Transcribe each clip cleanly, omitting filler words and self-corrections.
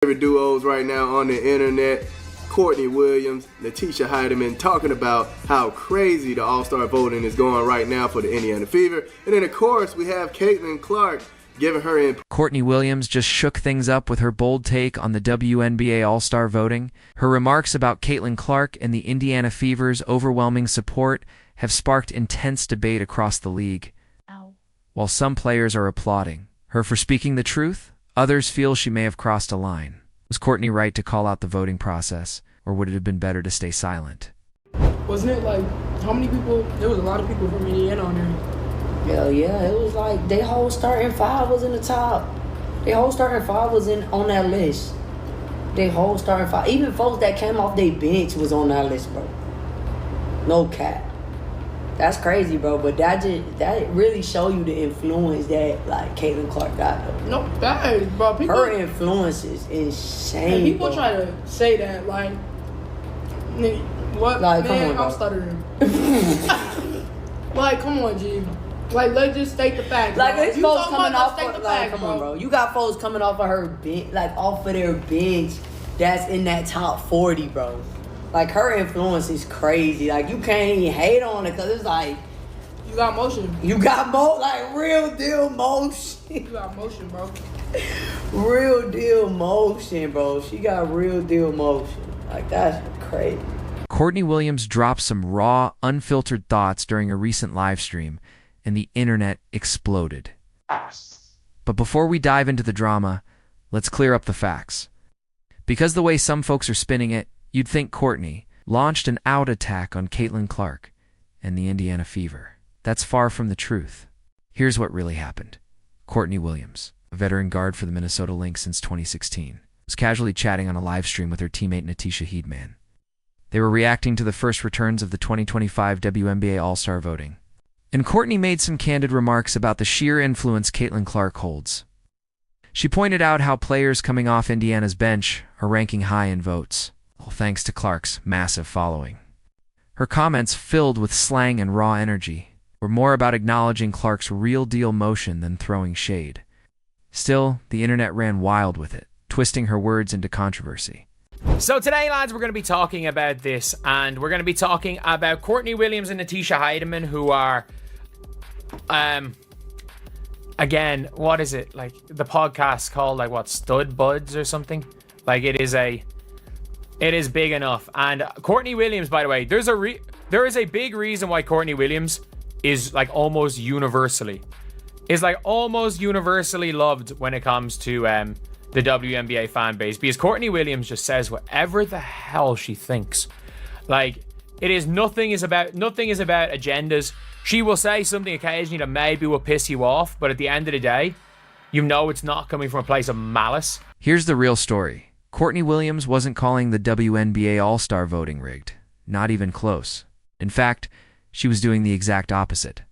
Favorite duos right now on the internet, Courtney Williams, Natisha Heidemann, talking about how crazy the All-Star voting is going right now for the Indiana Fever. And then, of course, we have Caitlin Clark giving her input. Courtney Williams just shook things up with her bold take on the WNBA All-Star voting. Her remarks about Caitlin Clark and the Indiana Fever's overwhelming support have sparked intense debate across the league. While some players are applauding her for speaking the truth, others feel she may have crossed a line. Was Courtney right to call out the voting process, or would it have been better to stay silent? Wasn't it like, how many people? There was a lot of people from Indiana on there. Hell yeah, it was like their whole starting five was in the top. Their whole starting five was on that list. Their whole starting five, even folks that came off their bench was on that list, bro. No cap. That's crazy, bro. But that really show you the influence that like Caitlin Clark got, though. No, that is, bro. People, her influence is insane. And people bro. try to say that, like, what? Like, man, come on, I'm stuttering. Like, come on, G. Like, let's just state the facts. Like, bro. it's You folks talking coming about off. state the Like, facts, come on, bro. You got folks coming off of her bench, like off of their bench. That's in that top 40, bro. Like, her influence is crazy. Like, you can't even hate on it, because it's like... You got motion. You got like, real deal motion. You got motion, bro. Real deal motion, bro. She got real deal motion. Like, that's crazy. Courtney Williams dropped some raw, unfiltered thoughts during a recent live stream, and the internet exploded. But before we dive into the drama, let's clear up the facts. Because the way some folks are spinning it, you'd think Courtney launched an out attack on Caitlin Clark and the Indiana Fever. That's far from the truth. Here's what really happened. Courtney Williams, a veteran guard for the Minnesota Lynx since 2016, was casually chatting on a live stream with her teammate Natisha Heidemann. They were reacting to the first returns of the 2025 WNBA All-Star voting. And Courtney made some candid remarks about the sheer influence Caitlin Clark holds. She pointed out how players coming off Indiana's bench are ranking high in votes, all thanks to Clark's massive following. Her comments, filled with slang and raw energy, were more about acknowledging Clark's real-deal motion than throwing shade. Still, the internet ran wild with it, twisting her words into controversy. So today, lads, we're going to be talking about this, and we're going to be talking about Courtney Williams and Natisha Heidemann, who are, again, what is it? Like, the podcast called, like, what, Stud Buds or something? Like, it is big enough. And Courtney Williams, by the way, there is a big reason why Courtney Williams is like almost universally loved when it comes to the WNBA fan base, because Courtney Williams just says whatever the hell she thinks. Like, nothing is about agendas. She will say something occasionally that maybe will piss you off, but at the end of the day, you know it's not coming from a place of malice. Here's the real story. Courtney Williams wasn't calling the WNBA All-Star voting rigged. Not even close. In fact, she was doing the exact opposite.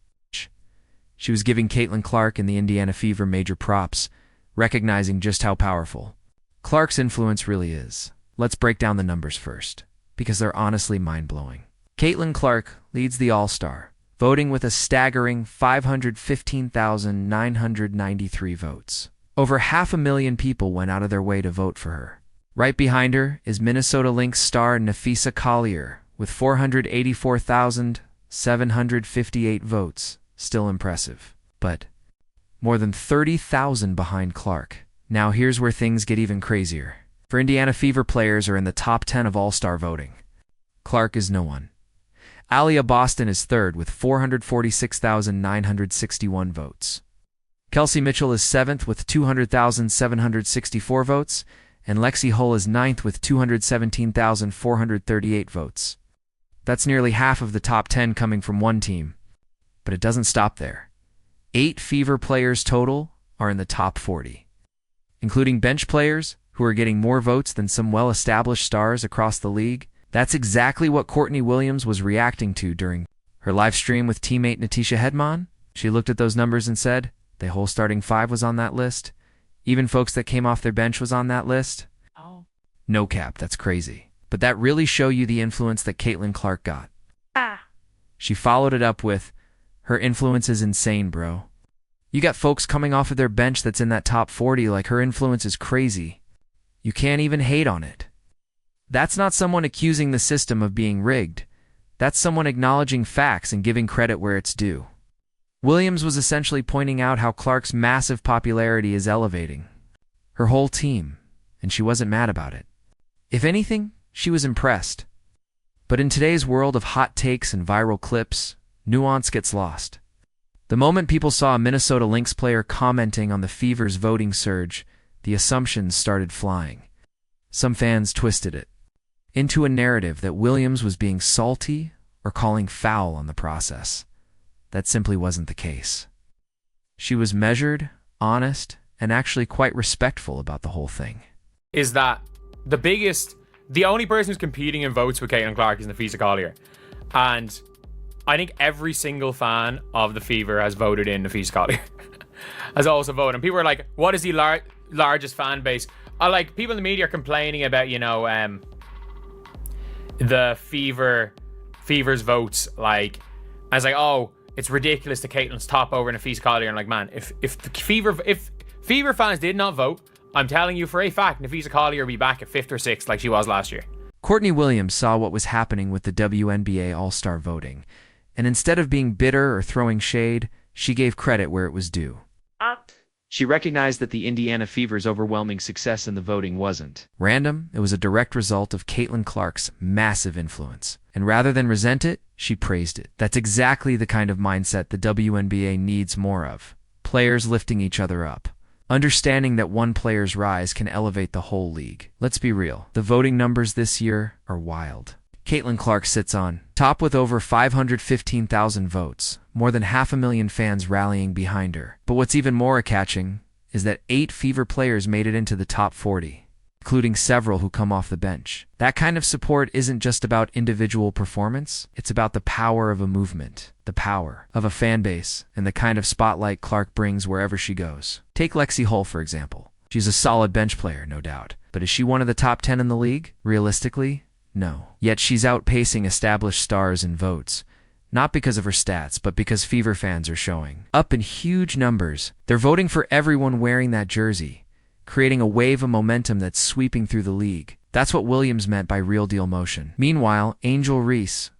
She was giving Caitlin Clark and the Indiana Fever major props, recognizing just how powerful Clark's influence really is. Let's break down the numbers first, because they're honestly mind-blowing. Caitlin Clark leads the All-Star, voting with a staggering 515,993 votes. Over 500,000 people went out of their way to vote for her. Right behind her is Minnesota Lynx star Napheesa Collier with 484,758 votes. Still impressive. But more than 30,000 behind Clark. Now here's where things get even crazier. For Indiana Fever players are in the top 10 of All-Star voting. Clark is no one. Aliyah Boston is third with 446,961 votes. Kelsey Mitchell is seventh with 200,764 votes, and Lexi Hull is ninth with 217,438 votes. That's nearly half of the top 10 coming from one team. But it doesn't stop there. 8 Fever players total are in the top 40, including bench players who are getting more votes than some well-established stars across the league. That's exactly what Courtney Williams was reacting to during her live stream with teammate Natisha Heidemann. She looked at those numbers and said, the whole starting 5 was on that list. Even folks that came off their bench was on that list. Oh. No cap, that's crazy. But that really show you the influence that Caitlin Clark got. She followed it up with, her influence is insane, bro. You got folks coming off of their bench that's in that top 40, like her influence is crazy. You can't even hate on it. That's not someone accusing the system of being rigged. That's someone acknowledging facts and giving credit where it's due. Williams was essentially pointing out how Clark's massive popularity is elevating her whole team, and she wasn't mad about it. If anything, she was impressed. But in today's world of hot takes and viral clips, nuance gets lost. The moment people saw a Minnesota Lynx player commenting on the Fever's voting surge, the assumptions started flying. Some fans twisted it into a narrative that Williams was being salty or calling foul on the process. That simply wasn't the case. She was measured, honest, and actually quite respectful about the whole thing. Is that the only person who's competing in votes with Caitlin Clark is Napheesa Collier. And I think every single fan of the Fever has voted in Napheesa Collier. has also voted. And people are like, what is the largest fan base? Like, people in the media are complaining about, the Fever's votes. Like, I was like, oh, it's ridiculous that Caitlin's top over Napheesa Collier. And like, man, if Fever fans did not vote, I'm telling you for a fact, Napheesa Collier will be back at 5th or 6th like she was last year. Courtney Williams saw what was happening with the WNBA All-Star voting, and instead of being bitter or throwing shade, she gave credit where it was due. She recognized that the Indiana Fever's overwhelming success in the voting wasn't random. It was a direct result of Caitlin Clark's massive influence. And rather than resent it, she praised it. That's exactly the kind of mindset the WNBA needs more of. Players lifting each other up. Understanding that one player's rise can elevate the whole league. Let's be real. The voting numbers this year are wild. Caitlin Clark sits on top with over 515,000 votes, more than 500,000 fans rallying behind her. But what's even more catching is that 8 Fever players made it into the top 40, including several who come off the bench. That kind of support isn't just about individual performance, it's about the power of a movement, the power of a fan base, and the kind of spotlight Clark brings wherever she goes. Take Lexi Hull, for example. She's a solid bench player, no doubt. But is she one of the top 10 in the league? Realistically, no. Yet she's outpacing established stars in votes. Not because of her stats, but because Fever fans are showing up in huge numbers. They're voting for everyone wearing that jersey, creating a wave of momentum that's sweeping through the league. That's what Williams meant by real deal motion. Meanwhile, Angel Reese,